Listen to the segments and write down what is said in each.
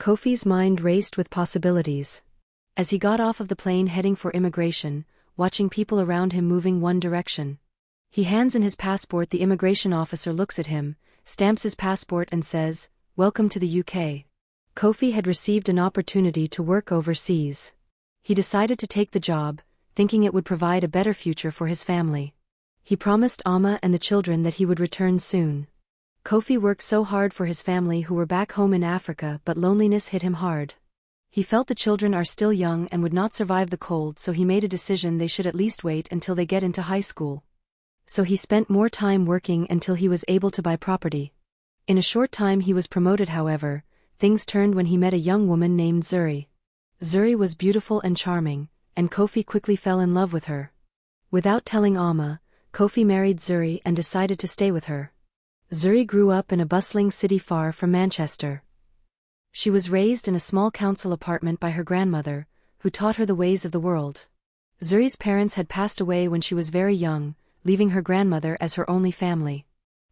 Kofi's mind raced with possibilities. As he got off of the plane heading for immigration, watching people around him moving one direction. He hands in his passport. The immigration officer looks at him, stamps his passport and says, "Welcome to the UK." Kofi had received an opportunity to work overseas. He decided to take the job, thinking it would provide a better future for his family. He promised Amma and the children that he would return soon. Kofi worked so hard for his family who were back home in Africa, but loneliness hit him hard. He felt the children are still young and would not survive the cold, so he made a decision they should at least wait until they get into high school. So he spent more time working until he was able to buy property. In a short time he was promoted. However, things turned when he met a young woman named Zuri. Zuri was beautiful and charming, and Kofi quickly fell in love with her. Without telling Amma, Kofi married Zuri and decided to stay with her. Zuri grew up in a bustling city far from Manchester. She was raised in a small council apartment by her grandmother, who taught her the ways of the world. Zuri's parents had passed away when she was very young, leaving her grandmother as her only family.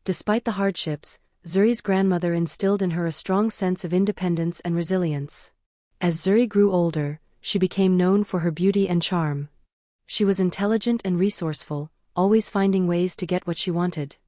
Despite the hardships, Zuri's grandmother instilled in her a strong sense of independence and resilience. As Zuri grew older, she became known for her beauty and charm. She was intelligent and resourceful, always finding ways to get what she wanted.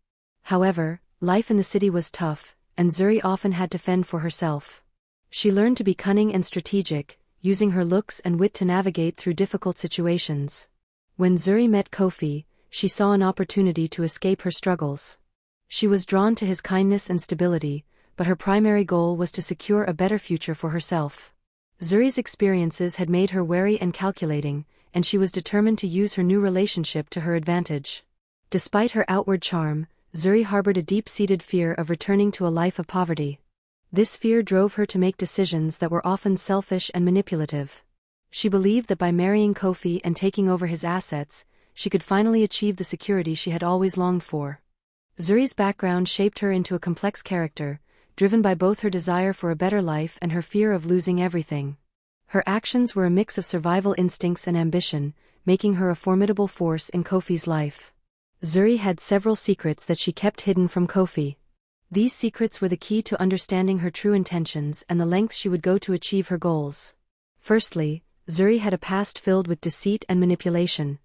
However, life in the city was tough, and Zuri often had to fend for herself. She learned to be cunning and strategic, using her looks and wit to navigate through difficult situations. When Zuri met Kofi, she saw an opportunity to escape her struggles. She was drawn to his kindness and stability, but her primary goal was to secure a better future for herself. Zuri's experiences had made her wary and calculating, and she was determined to use her new relationship to her advantage. Despite her outward charm, Zuri harbored a deep-seated fear of returning to a life of poverty. This fear drove her to make decisions that were often selfish and manipulative. She believed that by marrying Kofi and taking over his assets, she could finally achieve the security she had always longed for. Zuri's background shaped her into a complex character, driven by both her desire for a better life and her fear of losing everything. Her actions were a mix of survival instincts and ambition, making her a formidable force in Kofi's life. Zuri had several secrets that she kept hidden from Kofi. These secrets were the key to understanding her true intentions and the lengths she would go to achieve her goals. Firstly, Zuri had a past filled with deceit and manipulation.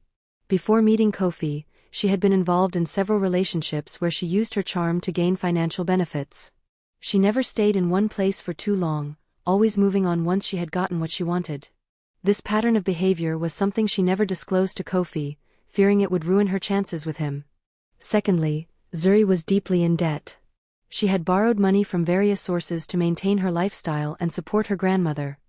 Before meeting Kofi, she had been involved in several relationships where she used her charm to gain financial benefits. She never stayed in one place for too long, always moving on once she had gotten what she wanted. This pattern of behavior was something she never disclosed to Kofi, fearing it would ruin her chances with him. Secondly, Zuri was deeply in debt. She had borrowed money from various sources to maintain her lifestyle and support her grandmother.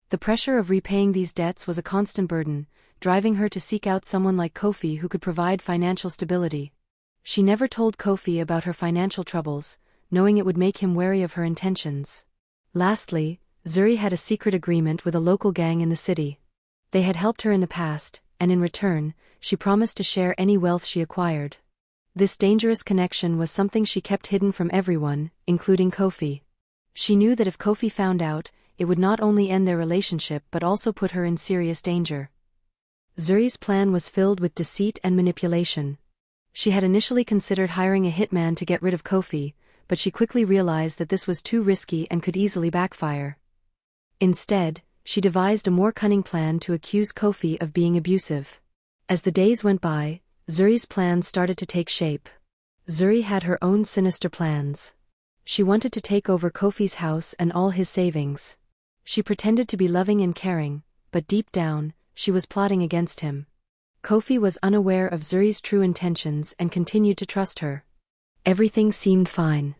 The pressure of repaying these debts was a constant burden, driving her to seek out someone like Kofi who could provide financial stability. She never told Kofi about her financial troubles, knowing it would make him wary of her intentions. Lastly, Zuri had a secret agreement with a local gang in the city. They had helped her in the past, and in return, she promised to share any wealth she acquired. This dangerous connection was something she kept hidden from everyone, including Kofi. She knew that if Kofi found out, it would not only end their relationship but also put her in serious danger. Zuri's plan was filled with deceit and manipulation. She had initially considered hiring a hitman to get rid of Kofi, but she quickly realized that this was too risky and could easily backfire. Instead, she devised a more cunning plan to accuse Kofi of being abusive. As the days went by, Zuri's plans started to take shape. Zuri had her own sinister plans. She wanted to take over Kofi's house and all his savings. She pretended to be loving and caring, but deep down, she was plotting against him. Kofi was unaware of Zuri's true intentions and continued to trust her. Everything seemed fine.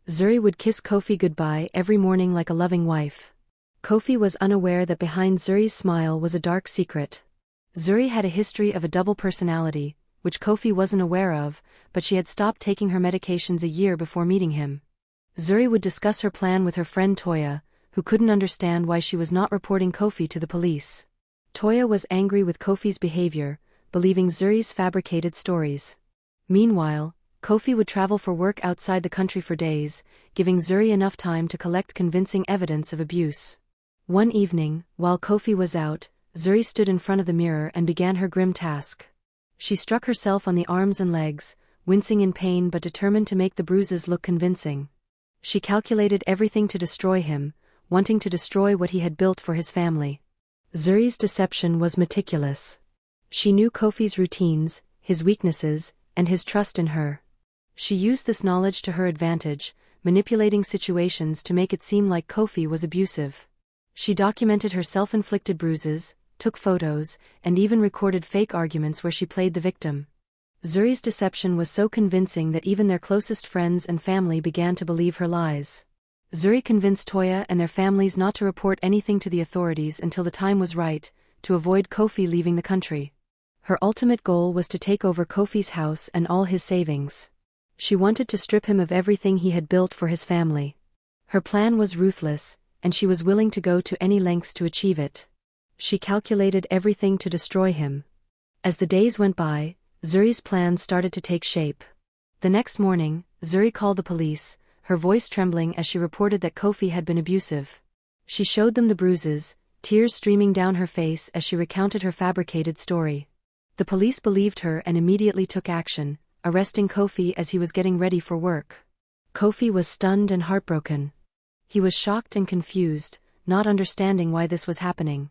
Zuri would kiss Kofi goodbye every morning like a loving wife. Kofi was unaware that behind Zuri's smile was a dark secret. Zuri had a history of a double personality, which Kofi wasn't aware of, but she had stopped taking her medications a year before meeting him. Zuri would discuss her plan with her friend Toya, who couldn't understand why she was not reporting Kofi to the police. Toya was angry with Kofi's behavior, believing Zuri's fabricated stories. Meanwhile, Kofi would travel for work outside the country for days, giving Zuri enough time to collect convincing evidence of abuse. One evening, while Kofi was out, Zuri stood in front of the mirror and began her grim task. She struck herself on the arms and legs, wincing in pain but determined to make the bruises look convincing. She calculated everything to destroy him, wanting to destroy what he had built for his family. Zuri's deception was meticulous. She knew Kofi's routines, his weaknesses, and his trust in her. She used this knowledge to her advantage, manipulating situations to make it seem like Kofi was abusive. She documented her self-inflicted bruises, took photos, and even recorded fake arguments where she played the victim. Zuri's deception was so convincing that even their closest friends and family began to believe her lies. Zuri convinced Toya and their families not to report anything to the authorities until the time was right, to avoid Kofi leaving the country. Her ultimate goal was to take over Kofi's house and all his savings. She wanted to strip him of everything he had built for his family. Her plan was ruthless, and she was willing to go to any lengths to achieve it. She calculated everything to destroy him. As the days went by, Zuri's plans started to take shape. The next morning, Zuri called the police, her voice trembling as she reported that Kofi had been abusive. She showed them the bruises, tears streaming down her face as she recounted her fabricated story. The police believed her and immediately took action, arresting Kofi as he was getting ready for work. Kofi was stunned and heartbroken. He was shocked and confused, not understanding why this was happening.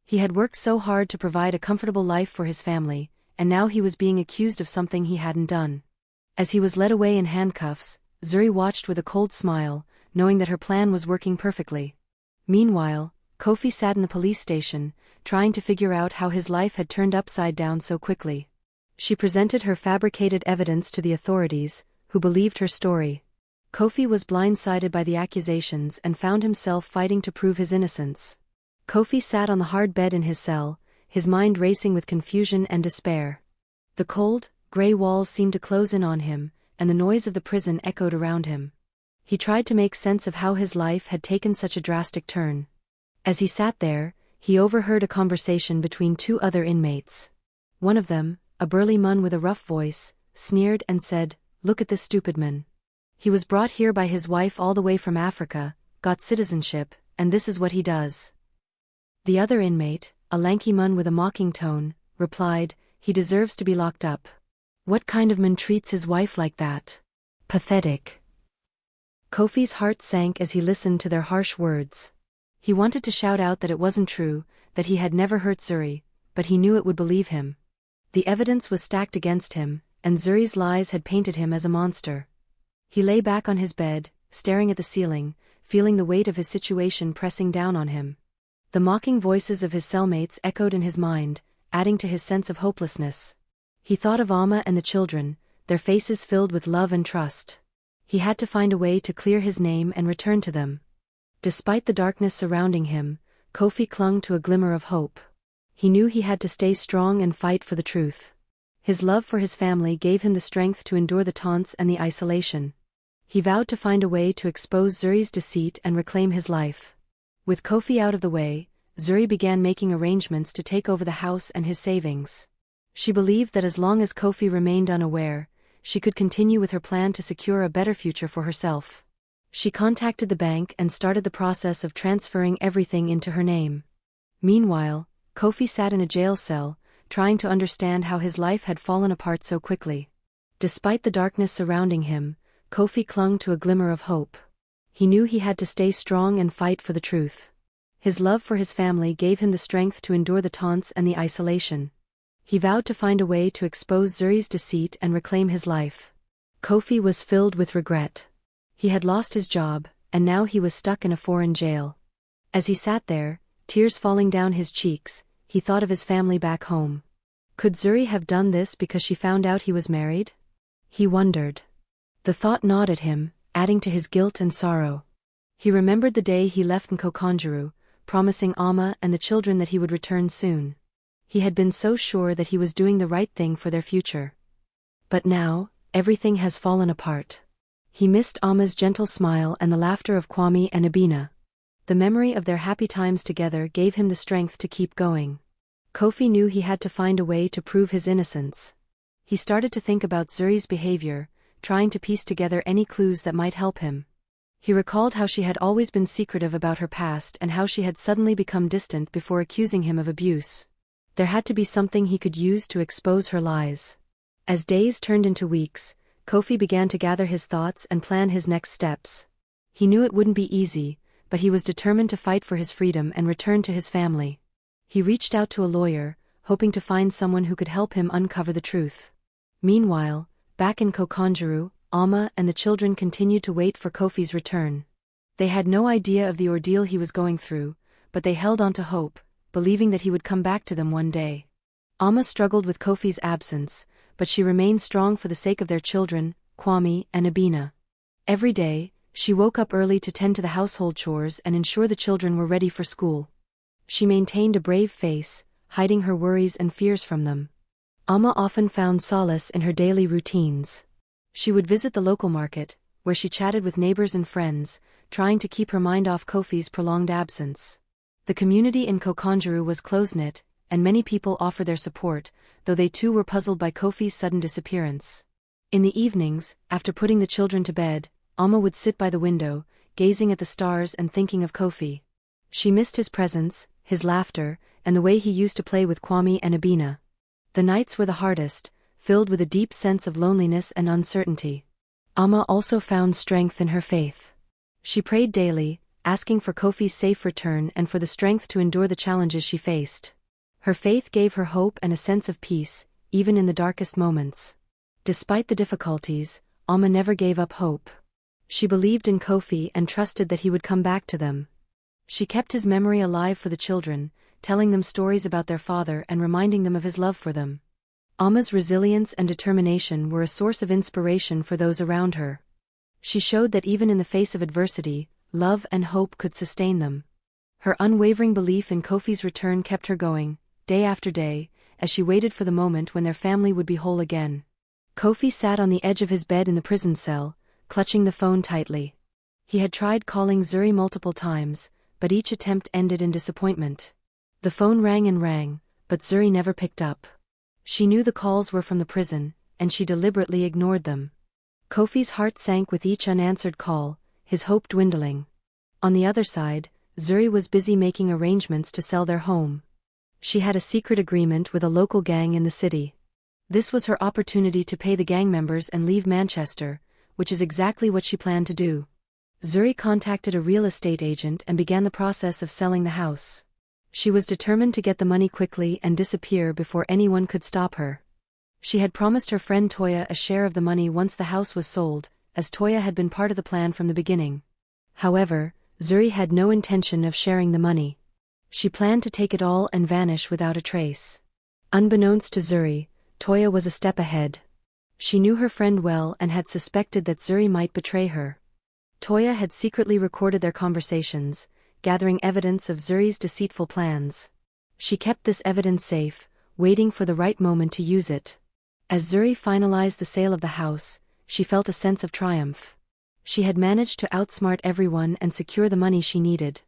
He had worked so hard to provide a comfortable life for his family, and now he was being accused of something he hadn't done. As he was led away in handcuffs, Zuri watched with a cold smile, knowing that her plan was working perfectly. Meanwhile, Kofi sat in the police station, trying to figure out how his life had turned upside down so quickly. She presented her fabricated evidence to the authorities, who believed her story. Kofi was blindsided by the accusations and found himself fighting to prove his innocence. Kofi sat on the hard bed in his cell, his mind racing with confusion and despair. The cold, gray walls seemed to close in on him, and the noise of the prison echoed around him. He tried to make sense of how his life had taken such a drastic turn. As he sat there, he overheard a conversation between two other inmates. One of them, a burly man with a rough voice, sneered and said, "Look at this stupid man. He was brought here by his wife all the way from Africa, got citizenship, and this is what he does." The other inmate, a lanky man with a mocking tone, replied, "He deserves to be locked up. What kind of man treats his wife like that? Pathetic." Kofi's heart sank as he listened to their harsh words. He wanted to shout out that it wasn't true, that he had never hurt Zuri, but he knew it would believe him. The evidence was stacked against him, and Zuri's lies had painted him as a monster. He lay back on his bed, staring at the ceiling, feeling the weight of his situation pressing down on him. The mocking voices of his cellmates echoed in his mind, adding to his sense of hopelessness. He thought of Amma and the children, their faces filled with love and trust. He had to find a way to clear his name and return to them. Despite the darkness surrounding him, Kofi clung to a glimmer of hope. He knew he had to stay strong and fight for the truth. His love for his family gave him the strength to endure the taunts and the isolation. He vowed to find a way to expose Zuri's deceit and reclaim his life. With Kofi out of the way, Zuri began making arrangements to take over the house and his savings. She believed that as long as Kofi remained unaware, she could continue with her plan to secure a better future for herself. She contacted the bank and started the process of transferring everything into her name. Meanwhile, Kofi sat in a jail cell, trying to understand how his life had fallen apart so quickly. Despite the darkness surrounding him, Kofi clung to a glimmer of hope. He knew he had to stay strong and fight for the truth. His love for his family gave him the strength to endure the taunts and the isolation. He vowed to find a way to expose Zuri's deceit and reclaim his life. Kofi was filled with regret. He had lost his job, and now he was stuck in a foreign jail. As he sat there, tears falling down his cheeks, he thought of his family back home. Could Zuri have done this because she found out he was married? He wondered. The thought gnawed at him, adding to his guilt and sorrow. He remembered the day he left Nkokonjeru, promising Amma and the children that he would return soon. He had been so sure that he was doing the right thing for their future. But now, everything has fallen apart. He missed Amma's gentle smile and the laughter of Kwame and Abina. The memory of their happy times together gave him the strength to keep going. Kofi knew he had to find a way to prove his innocence. He started to think about Zuri's behavior, trying to piece together any clues that might help him. He recalled how she had always been secretive about her past and how she had suddenly become distant before accusing him of abuse. There had to be something he could use to expose her lies. As days turned into weeks, Kofi began to gather his thoughts and plan his next steps. He knew it wouldn't be easy, but he was determined to fight for his freedom and return to his family. He reached out to a lawyer, hoping to find someone who could help him uncover the truth. Meanwhile, back in Nkokonjeru, Amma and the children continued to wait for Kofi's return. They had no idea of the ordeal he was going through, but they held on to hope, believing that he would come back to them one day. Amma struggled with Kofi's absence, but she remained strong for the sake of their children, Kwame and Abina. Every day, she woke up early to tend to the household chores and ensure the children were ready for school. She maintained a brave face, hiding her worries and fears from them. Amma often found solace in her daily routines. She would visit the local market, where she chatted with neighbors and friends, trying to keep her mind off Kofi's prolonged absence. The community in Nkokonjeru was close-knit, and many people offered their support, though they too were puzzled by Kofi's sudden disappearance. In the evenings, after putting the children to bed, Amma would sit by the window, gazing at the stars and thinking of Kofi. She missed his presence, his laughter, and the way he used to play with Kwame and Abina. The nights were the hardest, filled with a deep sense of loneliness and uncertainty. Amma also found strength in her faith. She prayed daily, asking for Kofi's safe return and for the strength to endure the challenges she faced. Her faith gave her hope and a sense of peace, even in the darkest moments. Despite the difficulties, Amma never gave up hope. She believed in Kofi and trusted that he would come back to them. She kept his memory alive for the children, telling them stories about their father and reminding them of his love for them. Amma's resilience and determination were a source of inspiration for those around her. She showed that even in the face of adversity, love and hope could sustain them. Her unwavering belief in Kofi's return kept her going, day after day, as she waited for the moment when their family would be whole again. Kofi sat on the edge of his bed in the prison cell, clutching the phone tightly. He had tried calling Zuri multiple times, but each attempt ended in disappointment. The phone rang and rang, but Zuri never picked up. She knew the calls were from the prison, and she deliberately ignored them. Kofi's heart sank with each unanswered call, his hope dwindling. On the other side, Zuri was busy making arrangements to sell their home. She had a secret agreement with a local gang in the city. This was her opportunity to pay the gang members and leave Manchester, which is exactly what she planned to do. Zuri contacted a real estate agent and began the process of selling the house. She was determined to get the money quickly and disappear before anyone could stop her. She had promised her friend Toya a share of the money once the house was sold, as Toya had been part of the plan from the beginning. However, Zuri had no intention of sharing the money. She planned to take it all and vanish without a trace. Unbeknownst to Zuri, Toya was a step ahead. She knew her friend well and had suspected that Zuri might betray her. Toya had secretly recorded their conversations, gathering evidence of Zuri's deceitful plans. She kept this evidence safe, waiting for the right moment to use it. As Zuri finalized the sale of the house, she felt a sense of triumph. She had managed to outsmart everyone and secure the money she needed.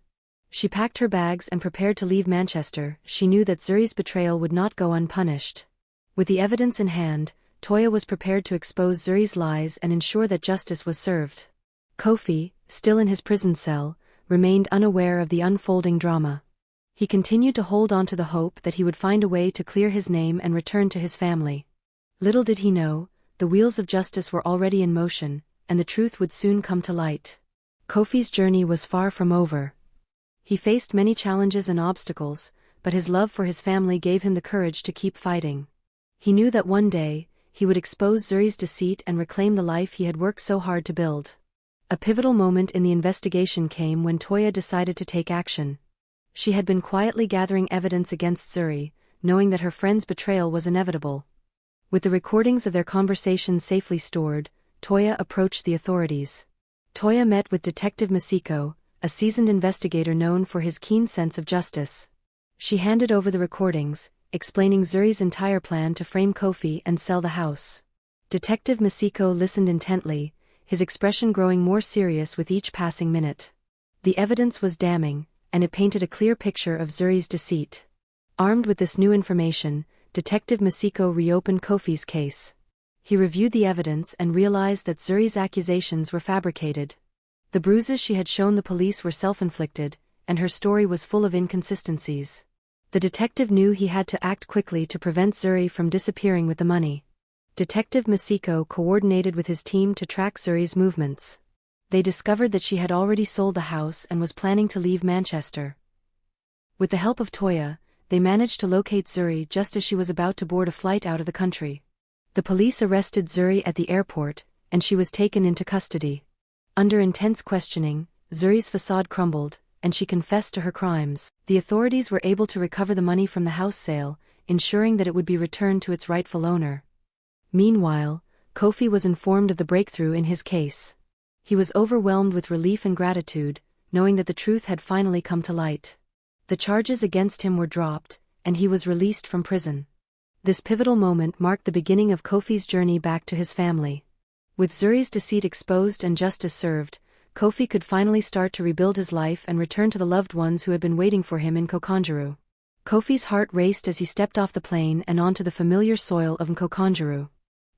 She packed her bags and prepared to leave Manchester. She knew that Zuri's betrayal would not go unpunished. With the evidence in hand, Toya was prepared to expose Zuri's lies and ensure that justice was served. Kofi, still in his prison cell, remained unaware of the unfolding drama. He continued to hold on to the hope that he would find a way to clear his name and return to his family. Little did he know, the wheels of justice were already in motion, and the truth would soon come to light. Kofi's journey was far from over. He faced many challenges and obstacles, but his love for his family gave him the courage to keep fighting. He knew that one day, he would expose Zuri's deceit and reclaim the life he had worked so hard to build. A pivotal moment in the investigation came when Toya decided to take action. She had been quietly gathering evidence against Zuri, knowing that her friend's betrayal was inevitable. With the recordings of their conversations safely stored, Toya approached the authorities. Toya met with Detective Masiko, a seasoned investigator known for his keen sense of justice. She handed over the recordings, explaining Zuri's entire plan to frame Kofi and sell the house. Detective Masiko listened intently, his expression growing more serious with each passing minute. The evidence was damning, and it painted a clear picture of Zuri's deceit. Armed with this new information, Detective Masiko reopened Kofi's case. He reviewed the evidence and realized that Zuri's accusations were fabricated. The bruises she had shown the police were self-inflicted, and her story was full of inconsistencies. The detective knew he had to act quickly to prevent Zuri from disappearing with the money. Detective Masiko coordinated with his team to track Zuri's movements. They discovered that she had already sold the house and was planning to leave Manchester. With the help of Toya, they managed to locate Zuri just as she was about to board a flight out of the country. The police arrested Zuri at the airport, and she was taken into custody. Under intense questioning, Zuri's facade crumbled, and she confessed to her crimes. The authorities were able to recover the money from the house sale, ensuring that it would be returned to its rightful owner. Meanwhile, Kofi was informed of the breakthrough in his case. He was overwhelmed with relief and gratitude, knowing that the truth had finally come to light. The charges against him were dropped, and he was released from prison. This pivotal moment marked the beginning of Kofi's journey back to his family. With Zuri's deceit exposed and justice served, Kofi could finally start to rebuild his life and return to the loved ones who had been waiting for him in Nkokonjeru. Kofi's heart raced as he stepped off the plane and onto the familiar soil of Nkokonjeru.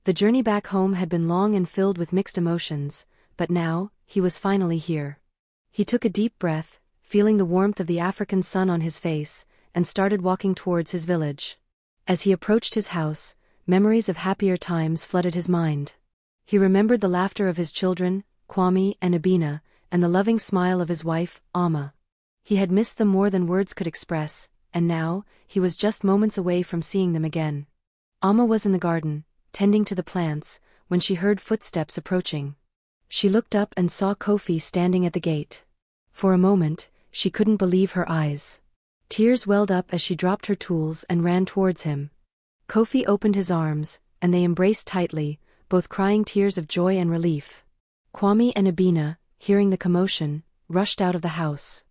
The journey back home had been long and filled with mixed emotions, but now, he was finally here. He took a deep breath, feeling the warmth of the African sun on his face, and started walking towards his village. As he approached his house, memories of happier times flooded his mind. He remembered the laughter of his children, Kwame and Abina, and the loving smile of his wife, Amma. He had missed them more than words could express, and now, he was just moments away from seeing them again. Amma was in the garden, tending to the plants, when she heard footsteps approaching. She looked up and saw Kofi standing at the gate. For a moment, she couldn't believe her eyes. Tears welled up as she dropped her tools and ran towards him. Kofi opened his arms, and they embraced tightly, both crying tears of joy and relief. Kwame and Abina, hearing the commotion, rushed out of the house.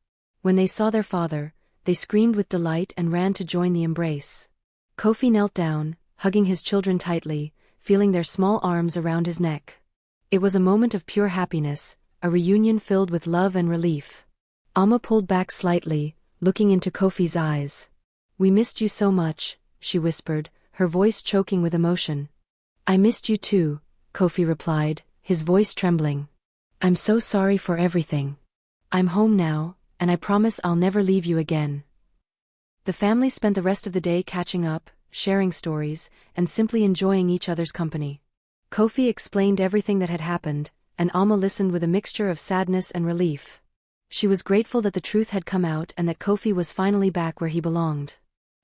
When they saw their father, they screamed with delight and ran to join the embrace. Kofi knelt down, hugging his children tightly, feeling their small arms around his neck. It was a moment of pure happiness, a reunion filled with love and relief. Amma pulled back slightly, looking into Kofi's eyes. "We missed you so much," she whispered, her voice choking with emotion. "I missed you too," Kofi replied, his voice trembling. "I'm so sorry for everything. I'm home now, and I promise I'll never leave you again." The family spent the rest of the day catching up, sharing stories, and simply enjoying each other's company. Kofi explained everything that had happened, and Amma listened with a mixture of sadness and relief. She was grateful that the truth had come out and that Kofi was finally back where he belonged.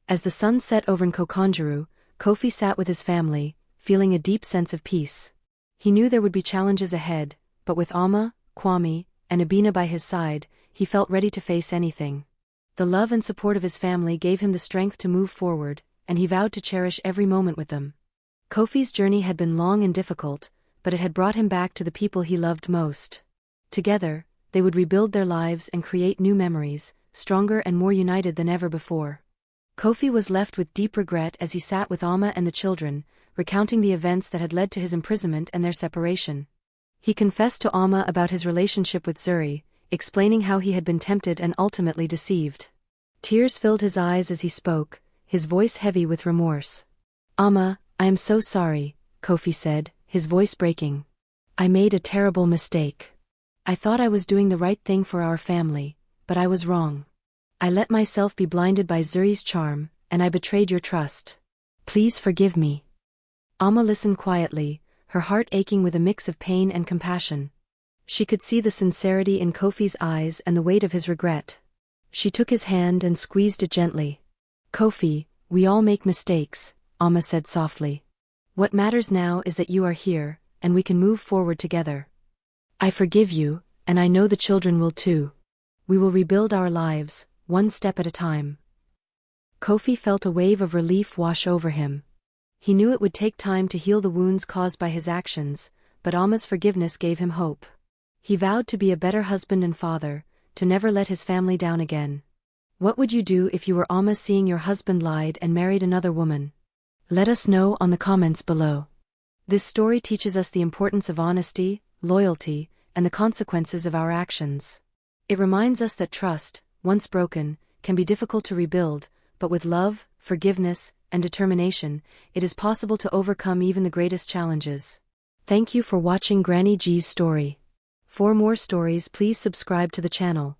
As the sun set over Nkokonjeru, Kofi sat with his family, feeling a deep sense of peace. He knew there would be challenges ahead, but with Amma, Kwame, and Abina by his side, he felt ready to face anything. The love and support of his family gave him the strength to move forward, and he vowed to cherish every moment with them. Kofi's journey had been long and difficult, but it had brought him back to the people he loved most. Together, they would rebuild their lives and create new memories, stronger and more united than ever before. Kofi was left with deep regret as he sat with Amma and the children, recounting the events that had led to his imprisonment and their separation. He confessed to Amma about his relationship with Zuri, explaining how he had been tempted and ultimately deceived. Tears filled his eyes as he spoke, his voice heavy with remorse. "Amma, I am so sorry," Kofi said, his voice breaking. "I made a terrible mistake. I thought I was doing the right thing for our family, but I was wrong. I let myself be blinded by Zuri's charm, and I betrayed your trust. Please forgive me." Amma listened quietly, her heart aching with a mix of pain and compassion. She could see the sincerity in Kofi's eyes and the weight of his regret. She took his hand and squeezed it gently. "Kofi, we all make mistakes," Amma said softly. "What matters now is that you are here, and we can move forward together. I forgive you, and I know the children will too. We will rebuild our lives, one step at a time." Kofi felt a wave of relief wash over him. He knew it would take time to heal the wounds caused by his actions, but Amma's forgiveness gave him hope. He vowed to be a better husband and father, to never let his family down again. What would you do if you were Amma seeing your husband lied and married another woman? Let us know on the comments below. This story teaches us the importance of honesty, loyalty, and the consequences of our actions. It reminds us that trust, once broken, can be difficult to rebuild, but with love, forgiveness, and determination, it is possible to overcome even the greatest challenges. Thank you for watching Granny G's story. For more stories, please subscribe to the channel.